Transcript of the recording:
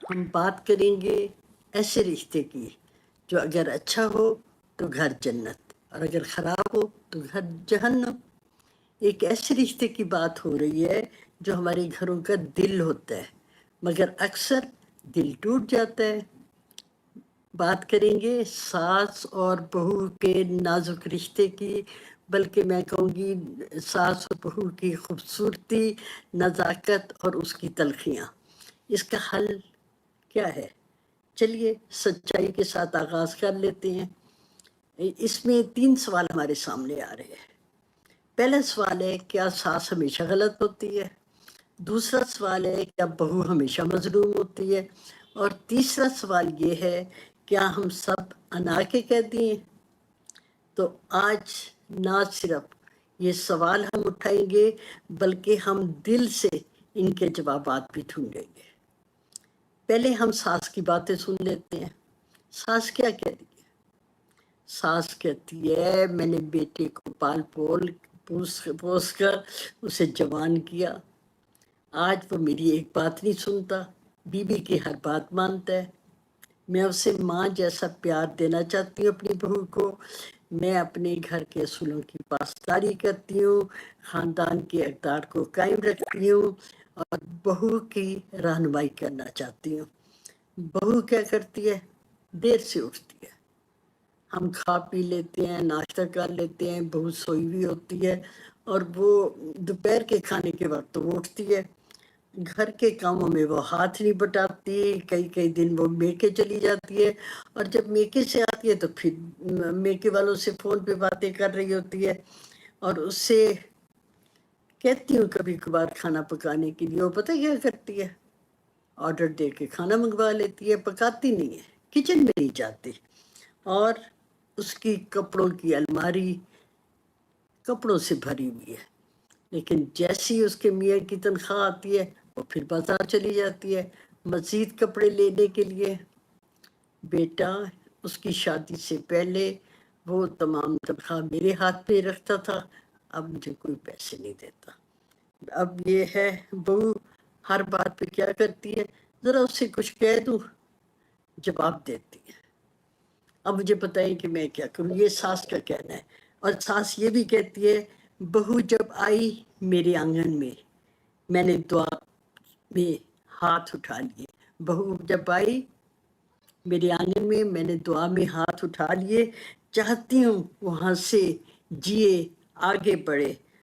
ہم بات کریں گے ایسے رشتے کی جو اگر اچھا ہو تو گھر جنت اور اگر خراب ہو تو گھر جہنم۔ ایک ایسے رشتے کی بات ہو رہی ہے جو ہمارے گھروں کا دل ہوتا ہے، مگر اکثر دل ٹوٹ جاتا ہے۔ بات کریں گے ساس اور بہو کے نازک رشتے کی، بلکہ میں کہوں گی ساس اور بہو کی خوبصورتی، نزاکت اور اس کی تلخیاں۔ اس کا حل کیا ہے؟ چلیے سچائی کے ساتھ آغاز کر لیتے ہیں۔ اس میں 3 سوال ہمارے سامنے آ رہے ہیں۔ پہلا سوال ہے، کیا ساس ہمیشہ غلط ہوتی ہے؟ دوسرا سوال ہے، کیا بہو ہمیشہ مظلوم ہوتی ہے؟ اور تیسرا سوال یہ ہے، کیا ہم سب انا کے قیدی ہیں؟ تو آج نہ صرف یہ سوال ہم اٹھائیں گے بلکہ ہم دل سے ان کے جوابات بھی ڈھونڈیں گے۔ پہلے ہم ساس کی باتیں سن لیتے ہیں۔ ساس کیا کہتی ہے؟ ساس کہتی ہے، میں نے بیٹے کو پال پوس کر اسے جوان کیا، آج وہ میری ایک بات نہیں سنتا، بیوی کی ہر بات مانتا ہے۔ میں اسے ماں جیسا پیار دینا چاہتی ہوں اپنی بہو کو۔ میں اپنے گھر کے اصولوں کی پاسداری کرتی ہوں، خاندان کے اقدار کو قائم رکھتی ہوں اور بہو کی رہنمائی کرنا چاہتی ہوں۔ بہو کیا کرتی ہے؟ دیر سے اٹھتی ہے، ہم کھا پی لیتے ہیں، ناشتہ کر لیتے ہیں، بہو سوئی ہوئی ہوتی ہے اور وہ دوپہر کے کھانے کے وقت وہ اٹھتی ہے۔ گھر کے کاموں میں وہ ہاتھ نہیں بٹاتی، کئی دن وہ میکے چلی جاتی ہے، اور جب میکے سے آتی ہے تو پھر میکے والوں سے فون پہ باتیں کر رہی ہوتی ہے، اور اس سے کہتی ہوں کبھی کبھار کھانا پکانے کے لیے، وہ پتہ کیا کرتی ہے؟ آرڈر دے کے کھانا منگوا لیتی ہے، پکاتی نہیں ہے، کچن میں نہیں جاتی۔ اور اس کی کپڑوں کی الماری کپڑوں سے بھری ہوئی ہے، لیکن جیسی اس کے میاں کی تنخواہ آتی ہے وہ پھر بازار چلی جاتی ہے مزید کپڑے لینے کے لیے۔ بیٹا اس کی شادی سے پہلے وہ تمام تنخواہ میرے ہاتھ پہ رکھتا تھا، اب مجھے کوئی پیسے نہیں دیتا۔ اب یہ ہے بہو ہر بات پہ کیا کرتی ہے، ذرا اس سے کچھ کہہ دوں جواب دیتی ہے۔ اب مجھے بتائیں کہ میں کیا کروں؟ یہ ساس کا کہنا ہے۔ اور ساس یہ بھی کہتی ہے، بہو جب آئی میرے آنگن میں نے دعا میں ہاتھ اٹھا لیے۔ بہو جب آئی میرے آنگن میں نے دعا میں ہاتھ اٹھا لیے، چاہتی ہوں وہاں سے جیے آگے بڑھے